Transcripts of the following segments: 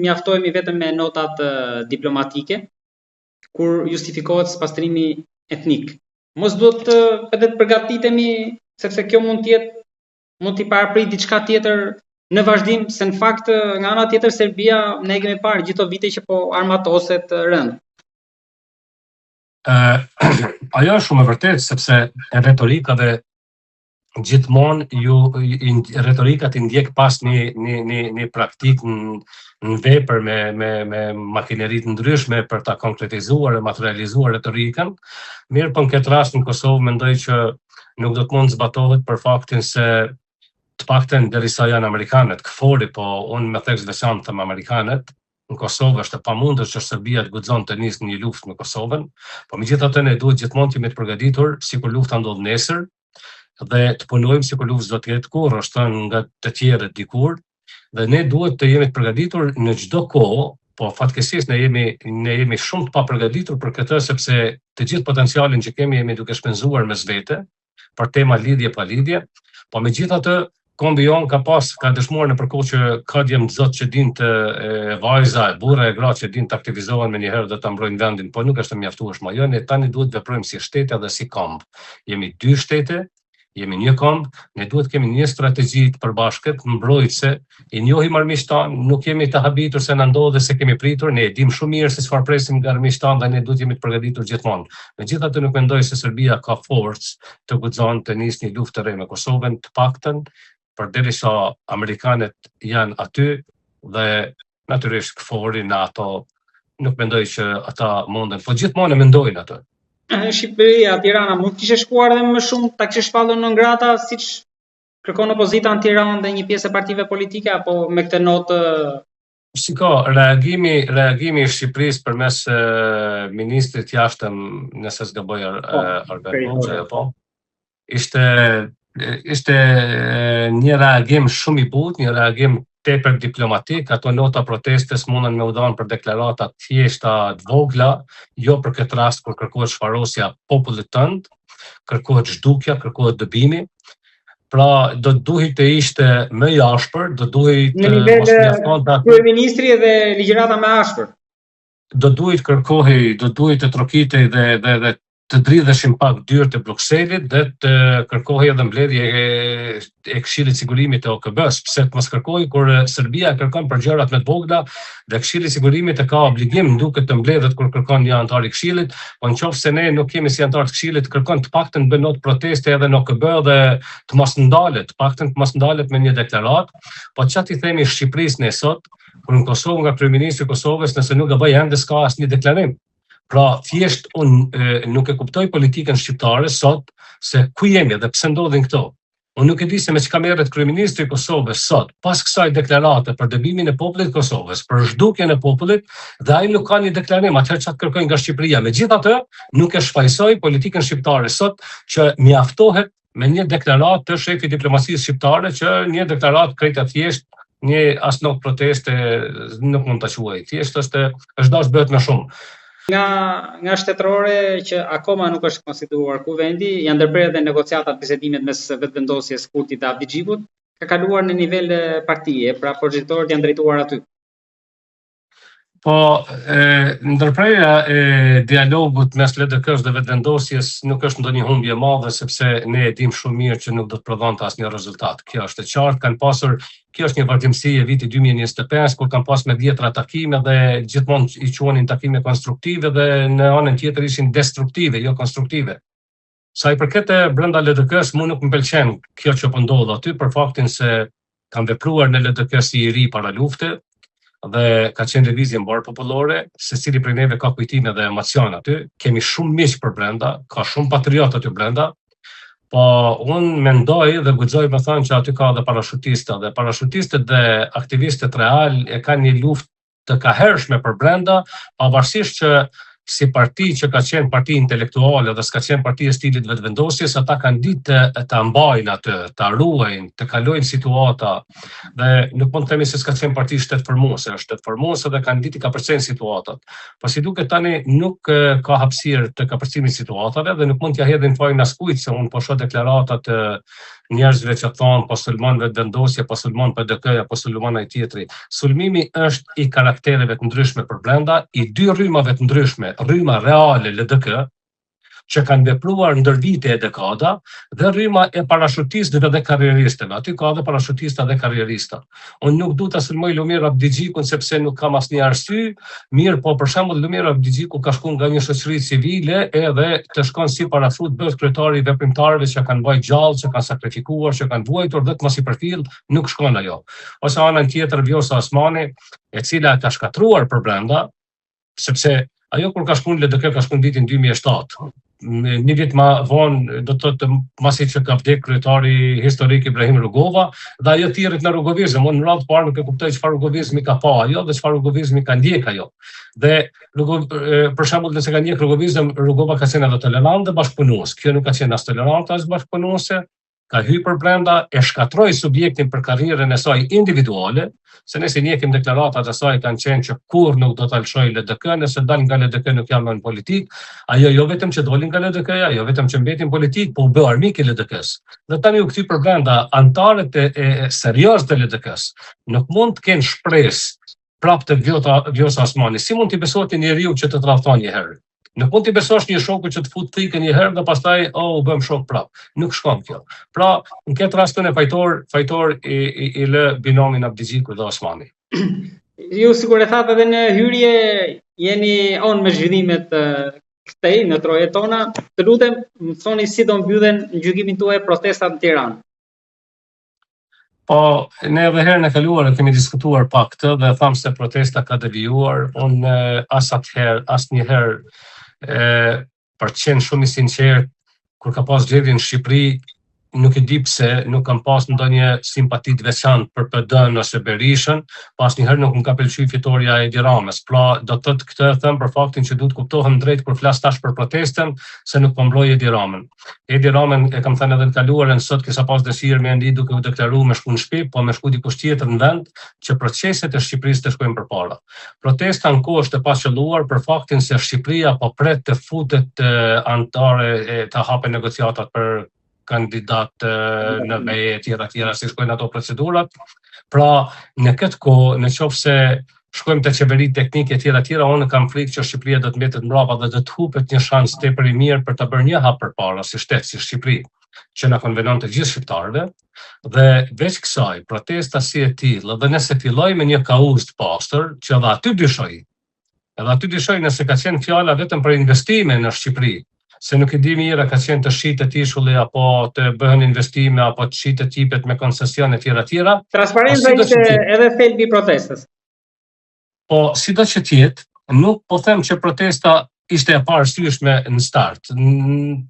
mjaftohemi vetëm me notat diplomatike, kur justifikohet pastrimi etnik. Mos duhet edhe të përgatitemi, sepse kjo mund t'i paraprit diçka tjetër në vazhdim, se në fakt nga ana tjetër Serbia ne kemi parë gjithë vite që po armatoset rënd. Ajo është shumë e vërtetë, sepse retorika dhe gjithmonë retorikat i ndjek pas një praktik në vepër me makineri të ndryshme për ta konkretizuar e materializuar retorikën. Mirë, po në këtë rast në Kosovë mendoj që nuk do të mund zbatohet për faktin se të paktën derisa janë amerikanët, këfori, po unë me theks veçantë them amerikanët, në Kosovë është e pamundur që Serbia të guxon të nisë një luftë me Kosovën, po megjithatë ne duhet gjithmonë të jemi të përgatitur sikur lufta ndodh nesër dhe të punojmë sikur lufta do të jetë kurrë, është nga të tjerët dikur, dhe ne duhet të jemi të përgatitur në çdo kohë, po fatkeqësisht ne jemi shumë të papërgatitur për këtë, sepse të gjithë potencialin që kemi jemi duke shpenzuar mes vete për tema lidhje pa lidhje, po megjithatë kombi jon ka dëshmuar në përkohë që ka djem zot që din të vajza, burra e gra që din të aktivizohen me njëherë dhe të mbrojnë vendin, po nuk është e mjaftueshme. Jo, ne tani duhet veprojmë si shtete dhe si komb. Jemi dy shtete, jemi një komb, ne duhet kemi një strategji të përbashkët, mbrojtëse, i njohim armiqtan, nuk jemi të habitur se na ndodh dhe se kemi pritur, ne e dim shumë mirë se çfarë presim nga armiqtan dhe ne duhet jemi të përgatitur gjithmonë. Megjithatë nuk mendoj se Serbia ka forcë të guxon të nisë një luftë të re me Kosovën, të paktën përderisa amerikanët janë aty dhe natyrisht këfori NATO, nuk mendoj që ata munden, po gjithmonë mendojnë atë. Shqipëria, Tirana, mund të kishe shkuar edhe më shumë, ta kishe shpallur në ngrata, siç kërkon opozita në Tiranë dhe një pjesë e partive politike, apo me këtë notë? Shiko, reagimi i Shqipërisë përmes ministrit jashtëm, nëse s'gaboj Albert Hoxha, po, ishte një reagim shumë i butë, një reagim tepër diplomatik. Ato nota protestes mundën me u dhënë për deklarata thjeshta të vogla, jo për këtë rast kur kërkohet shfarosja popullit tënd, kërkohet zhdukja, kërkohet dëbimi. Pra do duhet të ishte më i ashpër, do duhet në nivel kryeministri dhe ligjërata më ashpër. Do duhet kërkohej, do duhet të trokitej dhe të dridheshin pak dyert e Brukselit dhe të kërkohej edhe mbledhje e Këshillit Sigurimit të OKB-s, pse të mos kërkojë kur Serbia kërkon për gjërat më të vogla dhe Këshilli Sigurimit e ka obligim duket të mbledhet kur kërkon një antar i Këshillit, po nëse ne nuk kemi si antar të Këshillit, kërkon të paktën bën not proteste edhe në OKB dhe të mos ndalet, të paktën të mos ndalet me një deklaratë, po çfarë i themi Shqipërisë ne sot, kur në Kosovë nga kryeministri i Kosovës, nëse nuk gaboj ende s'ka asnjë deklarim. Pra, thjesht unë nuk e kuptoj politikën shqiptare sot, se ku jemi dhe pse ndodhin këto. Unë nuk e di se me çka merret kryeministri i Kosovës sot, pas kësaj deklarate për dëbimin e popullit të Kosovës, për zhdukjen e popullit, dhe ai nuk ka një deklarim, atëherë çfarë kërkojnë nga Shqipëria. Megjithatë, nuk e shfaqsoj politikën shqiptare sot që mjaftohet me një deklaratë të shefit diplomacisë shqiptare, që një deklaratë krejt thjesht, një as not proteste nuk mund ta quaj. Thjesht është dash bëhet më shumë. Nga shtetërore që akoma nuk është konstituar kuvendi, janë ndërprerë edhe negociatat bisedimet mes vetëvendosjes Kurtit dhe Avdixhikut, ka kaluar në nivel partie, pra projektorët janë drejtuar aty. Po, ndërprerja e dialogut mes LDK-s dhe vetëvendosjes nuk është ndonjë humbje e madhe, sepse ne e dim shumë mirë që nuk do të prodhonte asnjë rezultat. Kjo është e qartë, kjo është një vazhdimsi e vitit 2025, kur kanë pas me dhjetra takime dhe gjithmonë i quhenin takime konstruktive dhe në anën tjetër ishin destruktive, jo konstruktive. Sa i përket brenda LDK-s, mua nuk më pëlqen kjo që po ndodh aty për faktin se kanë vepruar në LDK si i ri para lufte, dhe ka qenë lëvizje mbar popullore, secili prej neve ka kujtime dhe emocion aty, kemi shumë miq për brenda, ka shumë patriotë aty brenda, po unë mendoj dhe guxoj me thënë që aty ka edhe parashutistët dhe aktivistët real e kanë një luftë të kahershme për brenda, pavarësisht që si parti që ka qenë parti intelektuale dhe s'ka qenë parti e stilit vetëvendosjes, ata kanë ditë të mbajnë atë, të ruajnë, të kalojnë situata, dhe nuk mund të themi se s'ka qenë parti shtetëformuese, është shtetëformuese dhe kanë ditë të kapërcejnë situatat. Po si duket tani nuk ka hapësirë të kapërcimit situatave dhe nuk mund t'ja hedhin fajin askujt, se unë po shoh deklaratat njerëzve që thonë po sulmon vetë vendosje, po sulmon PDK-ja, po sulmon ai tjetri. Sulmimi është i karaktereve të ndryshme për brenda, i dy rrymave të ndryshme, rryma reale LDK, që kanë vepruar ndër vite e dekada, dhe rryma e parashutistëve dhe karrieristëve. Aty ka dhe parashutista dhe karrierista. Unë nuk du ta sulmoj Lumir Abdigjikun sepse nuk kam asnjë arsye, mirë, po për shembull Lumir Abdigjiku ka shkuar nga një shoqëri civile edhe të shkon si parashut bëhet kryetari i veprimtarëve që kanë bërë gjallë, që kanë sakrifikuar, që kanë vuajtur dhe të mos i përfill, nuk shkon ajo. Ose anën tjetër Vjosa Osmani, e cila ka shkatruar për brenda, sepse ajo kur ka shkuar LDK ka shkuar vitin 2007. Një vit më vonë, do të thotë masi që ka vdek kryetari historik Ibrahim Rugova, dhe ajo thirret në rrugovizëm. Unë në radhë parë nuk e kuptoj çfarë rrugovizmi ka pa ajo dhe çfarë rrugovizmi ka ndjek ajo. Dhe për shembull, nëse ka ndjek rrugovizëm, Rugova ka qenë edhe tolerant dhe bashkëpunues. Kjo nuk ka qenë as tolerant as bashkëpunuese. Ka hyrë brenda, e shkatroi subjektin për karrierën e saj individuale, se nëse njekim deklaratat e saj kanë qenë që kur nuk do ta lëshoj LDK, nëse dal nga LDK nuk jam në politik, ajo jo vetëm që doli nga LDK-ja, jo vetëm që mbeti në politik, po u bë armik i LDK-s. Dhe tani u kthy për brenda, antarët e serioz të LDK-s nuk mund të kenë shpresë prapë të Vjosa Osmani. Si mund t'i besohet njeriu që të tradhton një herë? Nuk mund t'i besosh një shoku që të fut thikën një herë dhe pastaj u bëm shok prap. Nuk shkon kjo. Pra, në këtë rastin e fajtor i lë binomin Abdigjiku dhe Osmani. Ju sigur e thatë edhe në hyrje jeni on me zhvillimet këtej në troje tona. Të lutem, më thoni si do mbyllen në gjykimin tuaj protestat në Tiranë. Po, ne edhe herën e kaluar kemi diskutuar pak këtë dhe tham se protesta ka devijuar. Unë asnjëherë për të qenë shumë i sinqert, kur ka pas zgjedhje në Shqipëri, nuk e di pse nuk kam pas ndonjë simpati të veçantë për PD-n ose Berishën, pas asnjëherë nuk më ka pëlqyer fitoria e Edi Ramës. Pra, do të thotë këtë them për faktin që duhet kuptohem drejt kur flas tash për protestën, se nuk po mbroj Edi Ramën. Edi Ramën e kam thënë edhe në kaluarën, sot kisa pas dëshirë me ndi duke u deklaruar me shku në shtëpi, po me shku dikush tjetër në vend që proceset e Shqipërisë të shkojnë përpara. Protesta në kohë është e paqëlluar për faktin se Shqipëria po pret të futet antare të hapen negociatat për kandidat në veje tjera si shkojnë ato procedurat. Pra, në këtë kohë, në qoftë se shkojmë te qeveritë teknike tjera, unë kam frikë që Shqipëria do të mbetet mbrapa dhe do të hupet një shans tepër i mirë për ta bërë një hap përpara si shtet, si Shqipëri, që na konvenon të gjithë shqiptarëve. Dhe veç kësaj, protesta si e tillë, dhe nëse filloj me një kauz të pastër, që edhe aty dyshoj nëse ka qenë fjala vetëm për investime në Shqipëri, se nuk e di mirë ka qenë të shitet tishulli apo të bëhen investime apo të shitet tipet me koncesione tjera. Transparenca ishte edhe thelbi i protestës. Po, sido që tjetë, nuk po them që protesta ishte e parësyeshme në start.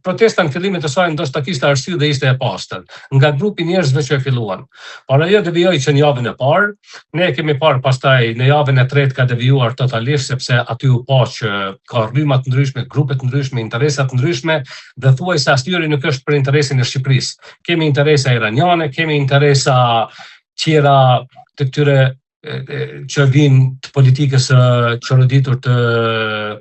Protesta në fillimet e saj ndoshta kishte arsye dhe ishte e pastër, nga grupi njerëzve që e filluan. Por ajo devijoi që në javën e parë, ne kemi parë pastaj në javën e tretë ka devijuar totalisht sepse aty u pa që ka rryma të ndryshme, grupe të ndryshme, interesa të ndryshme dhe thuajse asnjëri nuk është për interesin e Shqipërisë. Kemi interesa iraniane, kemi interesa tjera të këtyre që vinë të politikës çoroditur të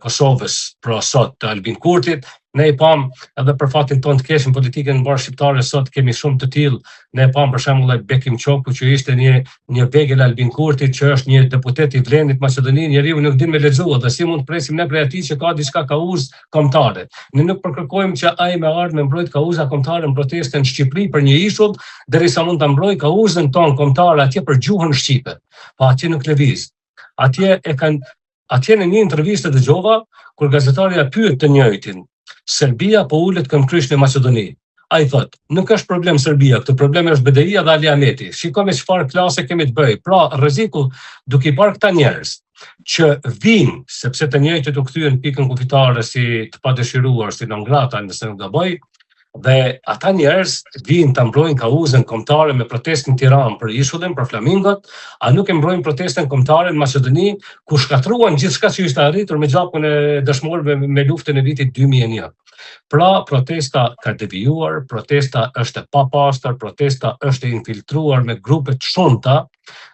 Kosovës, pra sot të Albin Kurtit. Ne i pam edhe për faktin tonë të keq në politikën në barë shqiptare, sot kemi shumë të tillë. Ne i pam për shembull Bekim Çoku që ishte një vegël Albin Kurtit, që është një deputet i Vlendit Maqedoni, njeriu nuk din me lexuar dhe si mund të presim ne prej atij që ka diçka kauzë kombëtare. Ne nuk përkërkojmë që ai me ardhmë me mbrojt kauza kombëtare në protestën në Shqipëri për një ishull, derisa mund ta mbroj kauzën tonë kombëtare atje për gjuhën shqipe. Pa atje nuk lëviz. Atje në një intervistë dëgjova kur gazetaria pyet të njëjtin, Serbia po ulet këmbëkryq në Maqedoni. Ai thot, nuk është problem Serbia, këtë problem është BDI-ja dhe Ali Ahmeti. Shikojmë çfarë klase kemi të bëj. Pra, rreziku duke i parë këta njerëz që vinë sepse të njëjtët u kthyen pikën kufitare si të padëshiruar, si non grata, nëse nuk gaboj. Dhe ata njerëz vinë ta mbrojnë kauzën kombëtare me protestën në Tiranë për ishullin, për flamingot, a nuk e mbrojnë protestën kombëtare në Maqedoni, ku shkatruan gjithçka që ishte arritur me gjakun e dëshmorëve me luftën e vitit 2001. Pra, protesta ka devijuar, protesta është e papastër, protesta është e infiltruar me grupe të shumta,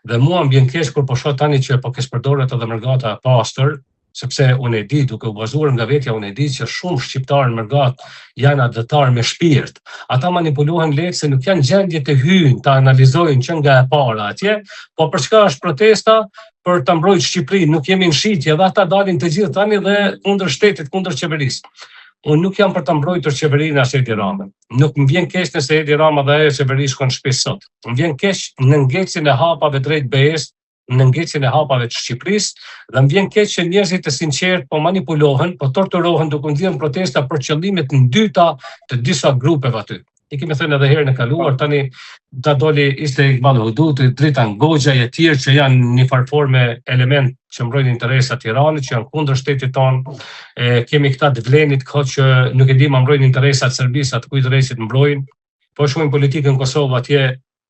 dhe mua më vjen keq kur po shoh tani që po kesh përdoret edhe mërgata e pastër, sepse unë e di, duke u bazuar nga vetja, unë e di që shumë shqiptarë në Mërgat janë adëtar me shpirt. Ata manipulohen lehtë se nuk janë gjendje të hyjnë, ta analizojnë që nga e para atje, po për çka është protesta? Për ta mbrojtur Shqipërinë, nuk jemi në shitje, dhe ata dalin të gjithë tani dhe kundër shtetit, kundër qeverisë. Unë nuk jam për ta mbrojtur qeverinë as Edi Ramën. Nuk më vjen keq nëse Edi Rama dhe ajo qeveri shkon në shtëpi sot. Më vjen keq në ngecjen e hapave drejt BE-s, në ngecjen e hapave të Shqipërisë, dhe më vjen keq që njerëzit e sinqert po manipulohen, po torturohen duke nxjerrë protesta për qëllime të dyta të disa grupeve aty. I kemi thënë edhe herën e kaluar, tani ta doli ishte Iqbal Huduti, Dritan Goxha e tjerë që janë një farë me element që mbrojnë interesat e Tiranit, që janë kundër shtetit tonë. Kemi këta të Vlenit, që nuk e di ma mbrojnë interesat Serbisë, atë kujt rresit mbrojnë. Po shohim politikën në Kosovë atje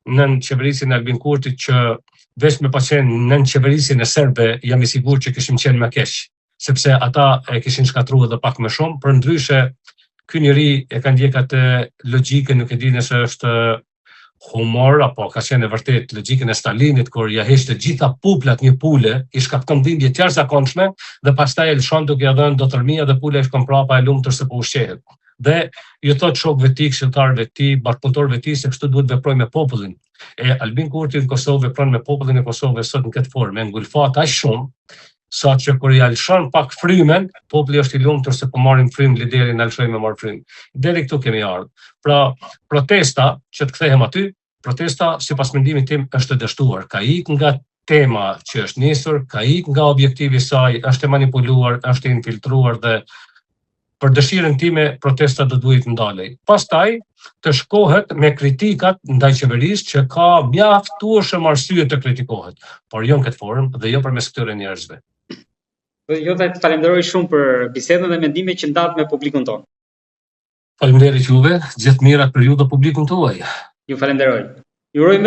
nën qeverisin e Albin Kurtit, që veç me pa qenë nën qeverisin e serbe, jam i sigurt që kishim qenë më keq, sepse ata e kishin shkatruar edhe pak më shumë, për ndryshe ky njeri e ka ndjek atë logjikën, nuk e di nëse është humor apo ka qenë vërtet logjikën e Stalinit, kur ja heq të gjitha puplat një pule, i shkakton dhimbje të jashtëzakonshme dhe pastaj e lëshon duke ia dhënë dotërmia dhe pula e shkon prapa e lumtur se po ushqehet. Dhe ju thot shokëve të tij, këshilltarëve të tij, bashkëpunëtorëve të tij se kështu duhet veprojë me popullin. Albin Kurti në Kosovë vepron me popullin e Kosovës sot në këtë formë, ngulfat aq shumë sa që kur ja lëshon pak frymen, populli është i lumtur se po marrim frymë, lideri na lëshoi me marr frymë. Deri këtu kemi ardhur. Pra, protesta, që të kthehem aty, protesta sipas mendimit tim është e dështuar. Ka ik nga tema që është nisur, ka ik nga objektivi i saj, është e manipuluar, është e infiltruar dhe për dëshirën time protesta do duhet ndalej. Pastaj të shkohet me kritikat ndaj qeverisë që ka mjaftueshëm arsye të kritikohet, por jo në këtë formë dhe jo përmes këtyre njerëzve. Jo, të falenderoj shumë për bisedën dhe mendimet që ndat me publikun tonë. Faleminderit juve, gjithë mirat për ju dhe publikun tuaj. Ju falenderoj. Ju uroj